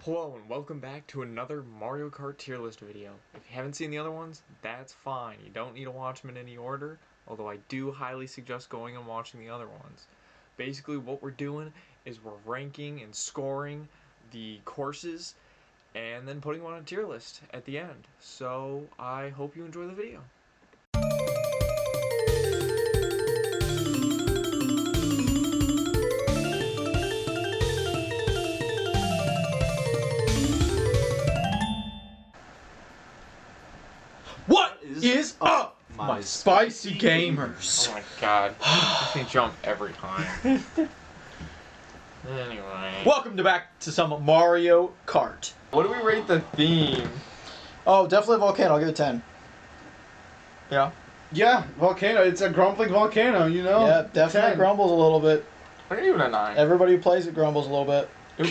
Hello and welcome back to another Mario Kart tier list video. If you haven't seen the other ones, that's fine. You don't need to watch them in any order, although I do highly suggest going and watching the other ones. Basically what we're doing is we're ranking and scoring the courses and then putting them on a tier list at the end. So I hope you enjoy the video. What is up, my spicy gamers? Oh my god, I can jump every time. Anyway. Welcome back to some Mario Kart. What do we rate the theme? Oh, definitely Volcano. I'll give it 10. Yeah? Yeah, volcano. It's a grumbling volcano, you know? Yeah, definitely 10. grumbles a little bit. I'm gonna give it a 9. Everybody who plays it grumbles a little bit.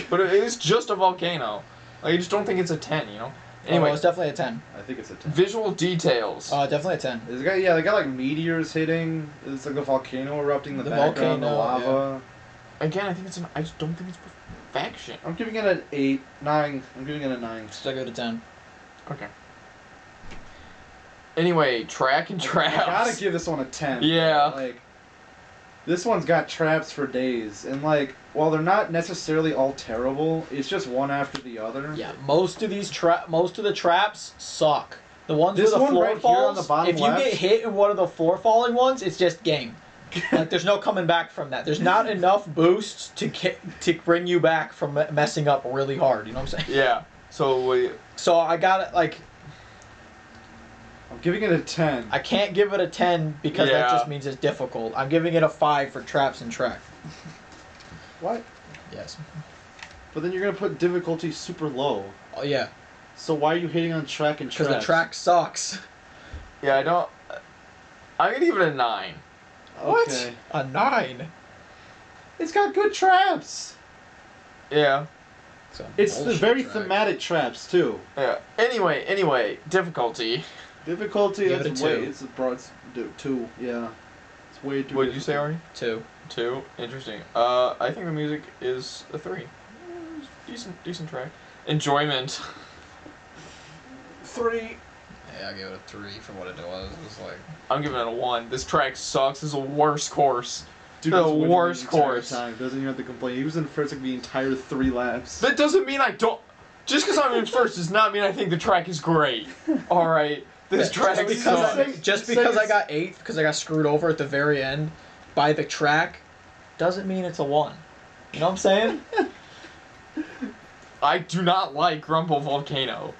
But it is just a volcano. Like, I just don't think it's a 10, you know? Anyway, Oh, it's definitely a 10. I think it's a 10. visual details. Definitely a 10. They got like meteors hitting. It's like a volcano erupting in the background, the lava. Again, I just don't think it's perfection. I'm giving it an 8, 9. I'm giving it a 9. Still give it a 10. Okay. Anyway, track and traps. I gotta give this one a 10. Yeah. Like, this one's got traps for days, and like, while they're not necessarily all terrible, it's just one after the other. Yeah, most of the traps suck. The ones This with the one floor right here falls, on the bottom if you left- get hit in one of the floor falling ones, it's just game. Like, there's no coming back from that. There's not enough boosts to bring you back from messing up really hard. You know what I'm saying? Yeah. So I got it, like, I'm giving it a 10. I can't give it a 10 because that just means it's difficult. I'm giving it a 5 for traps and track. What? Yes. But then you're gonna put difficulty super low. Oh yeah. So why are you hating on track and traps? Because the track sucks. Yeah, I'm gonna give it a 9. What? Okay. A 9? It's got good traps. Yeah. It's the very thematic traps too. Yeah. Anyway, difficulty. Difficulty. Give it That's a way. 2. It's a broad 2. Yeah. It's way too. What did you say, Aryan? 2. 2. Interesting. I think the music is a 3. Decent track. Enjoyment. 3. Yeah, I give it a 3 for what it was. It was like... I'm giving it a 1. This track sucks. This is a worst course. Dude, The was winning worst entire course. Time. Doesn't even have to complain. He was in first like the entire 3 laps. That doesn't mean I don't. Just because I'm in first does not mean I think the track is great. All right, this track Just sucks. because I got 8th, because I got screwed over at the very end by the track, doesn't mean it's a 1. You know what I'm saying? I do not like Grumble Volcano.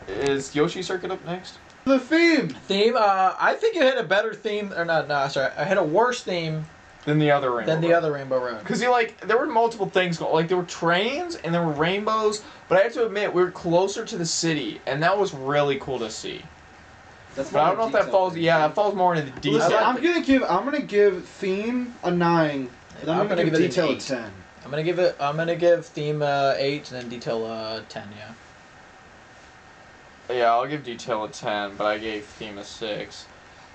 Is Yoshi Circuit up next? The theme. I think it had a better theme, or not? No, sorry, I had a worse theme Than the other Rainbow than the other Rainbow Road. Because there were multiple things going. Like there were trains and there were rainbows, but I have to admit we were closer to the city, and that was really cool to see. That's But I don't know if that falls. Yeah, that falls more into the detail. Listen, I'm gonna give theme a 9. And I'm gonna give it an detail a 8. 10. I'm gonna give theme 8 and then detail 10. Yeah. Yeah, I'll give detail a 10, but I gave theme a 6.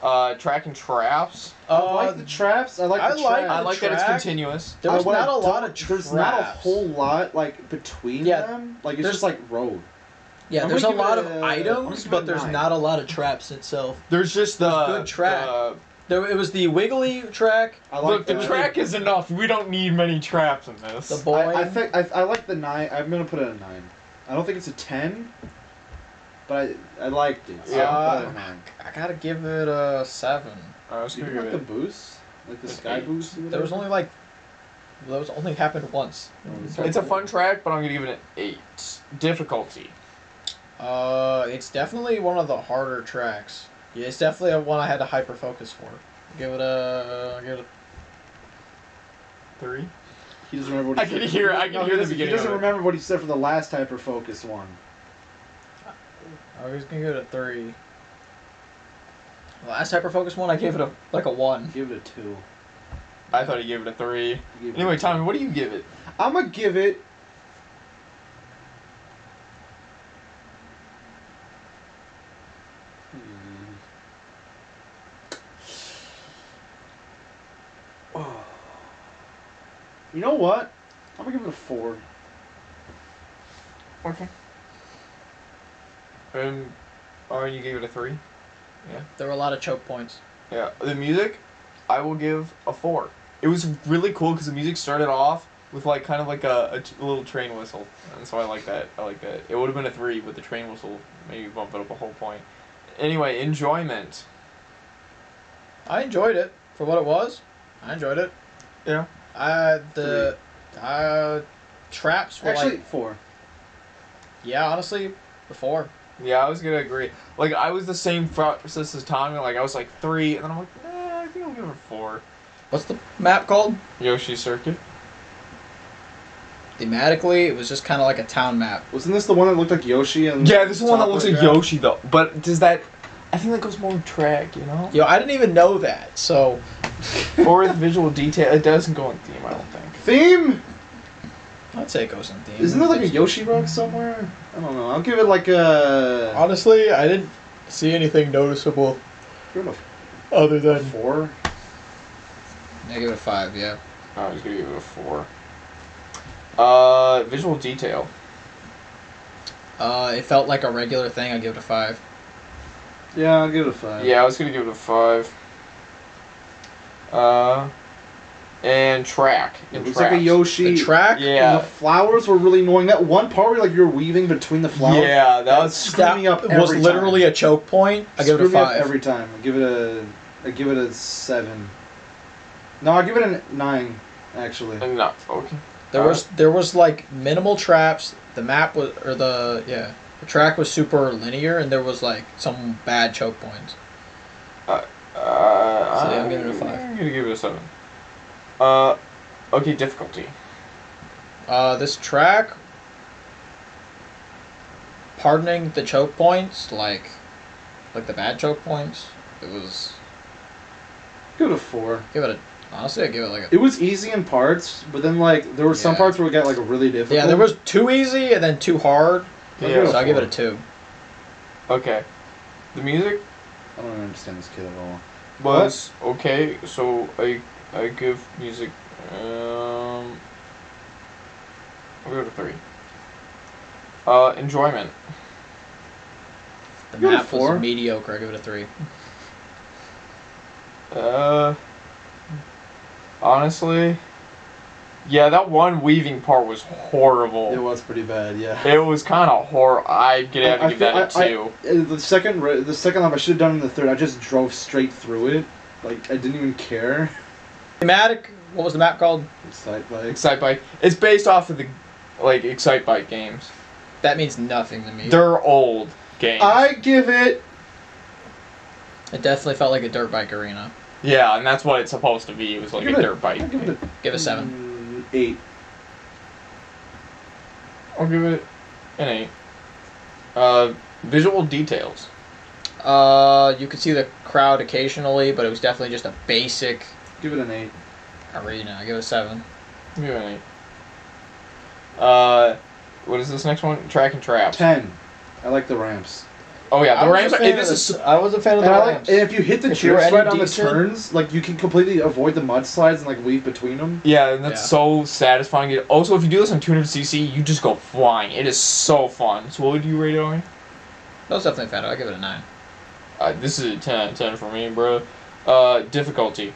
Track and traps. I like the traps. I like the traps. I like that it's track. continuous. There's What I not a lot don't- of traps. There's not a whole lot like between them. Like it's just like road. Yeah, I'm there's a gonna give lot it of a- I'm items, gonna but give it a there's 9. not a lot of traps itself. There's just There's good track. It was the wiggly track. I like Look, the that. track is enough. We don't need many traps in this. The boy. I think I like the 9. I'm gonna put it at a 9. I don't think it's a 10, but I liked it. So Yeah. I'll put it at a 9. I gotta give it a 7. I was You gonna like give the it. boost, like the An sky 8. boost. or There was whatever? only like, those only happened once. It's a fun track, but I'm gonna give it an 8. Difficulty. It's definitely one of the harder tracks. Yeah, it's definitely one I had to hyper focus for. Give it a 3. He doesn't remember what I he can said. hear- I can No, hear the he beginning doesn't of it. remember what he said for the last hyper focus one. I was gonna give it a 3. The last hyper focus one, I gave it a 1. Give it a 2. I thought he gave it a 3. He gave it Anyway, a 2. Tommy, what do you give it? I'm gonna give it. Oh. You know what? I'm gonna give it a 4. Okay. And Aryan, you gave it a 3. Yeah. There were a lot of choke points. Yeah. The music, I will give a 4. It was really cool because the music started off with like kind of like a little train whistle, and so I like that. I like that. It would have been a 3 with the train whistle, maybe bump it up a whole point. Anyway, enjoyment. I enjoyed it for what it was. I enjoyed it. Yeah. The traps were Actually, like 4. yeah, honestly, the 4. Yeah, I was gonna agree. Like I was the same process as Tommy. Like I was like 3, and then I'm like, nah, I think I'll give it a 4. What's the map called? Yoshi Circuit. Thematically, it was just kind of like a town map. Wasn't this the one that looked like Yoshi? And Yeah, this is the one that looks like Top Yoshi though. But does that? I think that goes more with track, you know. Yo, I didn't even know that. So, Or with visual detail. It doesn't go in theme, I don't think. Theme? I'd say it goes in theme. Isn't there like a Yoshi rug somewhere? I don't know. I'll give it like a. Honestly, I didn't see anything noticeable Give it other a than 4. I give it a 5. Yeah. I was gonna give it a 4. Visual detail. It felt like a regular thing. I give it a 5. Yeah, I'll give it a 5. Yeah, I was gonna give it a 5. And track. It looks like a Yoshi. The track. And Yeah. the flowers were really annoying. That one part where like you're weaving between the flowers. Yeah, that was. screwed me up was every literally time. a choke point. I give it a Screwed me up 5. every time. I give it a 7. No, I give it a 9. Actually. No, okay. There was like minimal traps. The map was the track was super linear, and there was like some bad choke points. Yeah, I'm giving it a 5. I'm gonna give it a 7. Okay, difficulty. This track, pardoning the choke points, like the bad choke points, it was. Give it a 4. Honestly, I give it like a. It was easy in parts, but then like there were some Yeah. parts where it got like really difficult. Yeah, there was too easy and then too hard. Yeah. So I give it a 2. Okay. The music I don't understand this kid at all. was okay, so I give music I'll give it a 3. Enjoyment. The Give it a map 4. was mediocre. I give it a 3. Honestly, yeah, that one weaving part was horrible. It was pretty bad, yeah. It was kind of horrible. I'd have to give that a 2. The second lap I should have done in the third. I just drove straight through it. Like I didn't even care. Thematic. What was the map called? Excitebike. It's based off of the Excitebike games. That means nothing to me. They're old games. I give it. It definitely felt like a dirt bike arena. Yeah, and that's what it's supposed to be. It was like a dirt bike. I'll give it Give it a 7. 8. I'll give it an 8. Visual details. You could see the crowd occasionally, but it was definitely just a basic Give it an 8. arena. I give it a 7. I'll give it an 8. What is this next one? Track and traps. 10. I like the ramps. Oh yeah, the ramps. I was a fan of the ramps. And if you hit the If you're tricks any right on the decent- turns, like you can completely avoid the mudslides and like weave between them. Yeah, and that's Yeah. so satisfying. Also, if you do this on 200cc, you just go flying. It is so fun. So what would you rate it on? That was definitely a fan. I give it a 9. This is a 10 out of 10 for me, bro. Difficulty.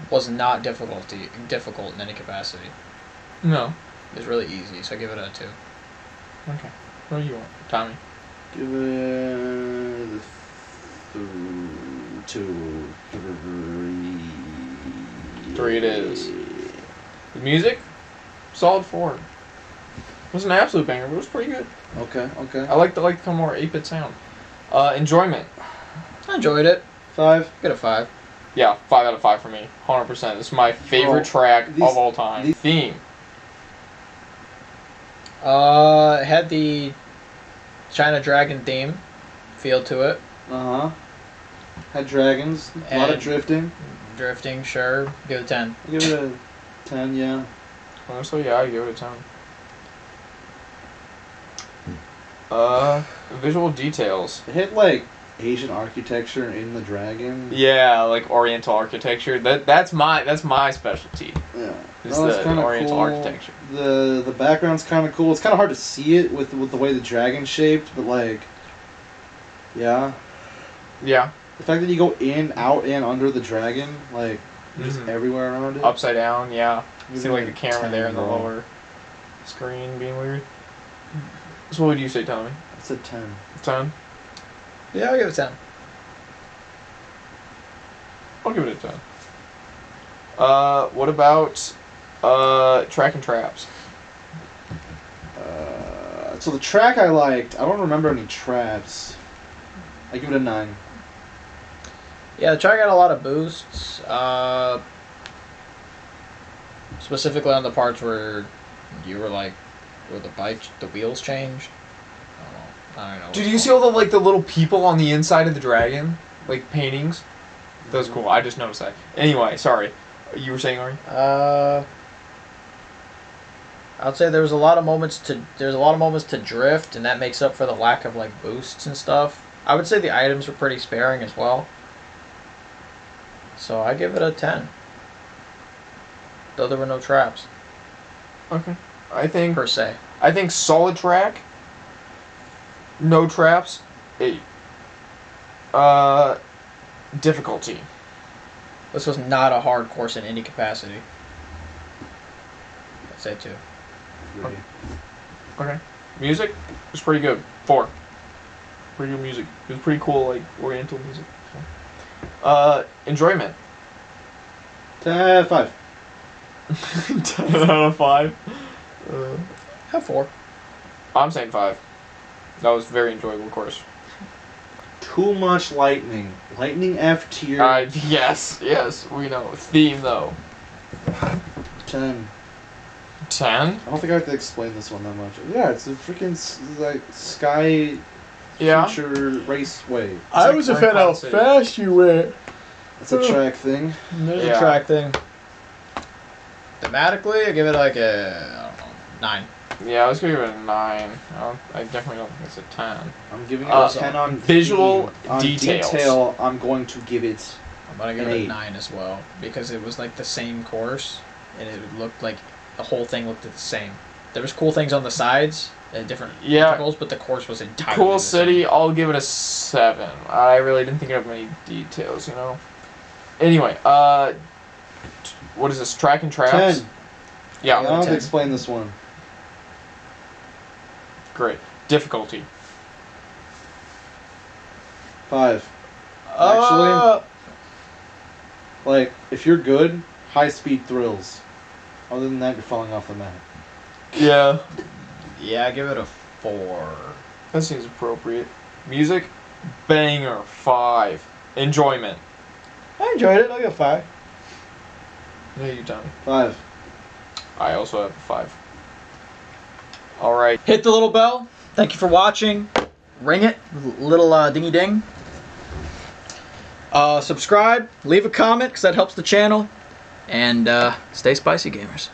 Was not difficult in any capacity. No. It was really easy, so I give it a 2. Okay. What do you want, Tommy? Give it 2, 3. 3 it is. The music, solid 4. It was an absolute banger, but it was pretty good. Okay. I like the kind of more 8-bit sound. Enjoyment. I enjoyed it. 5. Give it a 5. Yeah, 5 out of 5 for me. 100%. This is my favorite track of all time. Theme. It had the China Dragon theme feel to it. Had dragons. A lot of And- drifting. Drifting, sure. Give it a 10. Give it a 10. Yeah. Honestly, yeah, I give it a 10. Visual details. It hit like Asian architecture in the dragon. Yeah, like Oriental architecture. That's my specialty. Yeah, Is no, it's the kind of Oriental cool. architecture. The background's kind of cool. It's kind of hard to see it with the way the dragon's shaped, but like, yeah, Yeah. the fact that you go in, out, and under the dragon, like just Mhm. everywhere around it. Upside down. Yeah. Give See it like a the camera 10, there in the bro. lower screen being weird. So what would you say, Tommy? It's a 10. 10? Yeah, I'll give it 10. I'll give it a 10. What about track and traps? So the track I liked, I don't remember any traps. I give it a 9. Yeah, the track had a lot of boosts. Specifically on the parts where you were like, where the wheels changed. I don't know. Did you see all the little people on the inside of the dragon, like paintings? That was cool. I just noticed that. Anyway, sorry. You were saying, Ari? I'd say there's a lot of moments to drift, and that makes up for the lack of like boosts and stuff. I would say the items were pretty sparing as well. So I give it a 10. Though there were no traps Okay. I think per se. solid track. No traps. 8. Difficulty. This was not a hard course in any capacity. I'd say 2. Three. Okay. Music was pretty good. 4. Pretty good music. It was pretty cool, like Oriental music. Enjoyment. 5. 10 out of 5. Have 4. I'm saying 5. That was a very enjoyable course. Too much lightning. Lightning F tier. Yes, we know. Theme though. 10. 10? I don't think I have to explain this one that much. Yeah, it's a freaking like sky Yeah. future raceway. I like was a Frank fan how City. fast you went. It's a track thing. There's Yeah. a track thing. Thematically, I give it like a, I don't know, 9. Yeah, I was gonna give it a 9. I definitely don't think it's a 10. I'm giving it Uh, a 10 on visual theme. On details. detail, I'm going to give it. I'm gonna give An it a 8. 9 as well because it was like the same course, and it looked like the whole thing looked the same. There was cool things on the sides and different Yeah. intervals, but the course was entirely Cool the city, same. I'll give it a 7. I really didn't think of many details, you know? Anyway, what is this? Track and traps? 10. Yeah, I don't have to 10. explain this one. great. Difficulty. 5. Uh, Like, if you're good, high speed thrills. Other than that, you're falling off the map. Yeah. yeah, I give it a 4. That seems appropriate. Music? Banger. 5. Enjoyment. I enjoyed it. I'll give it a 5. Yeah, you done. 5. I also have a 5. Alright. Hit the little bell. Thank you for watching. Ring it. Little dingy ding. Subscribe. Leave a comment because that helps the channel. And stay spicy, gamers.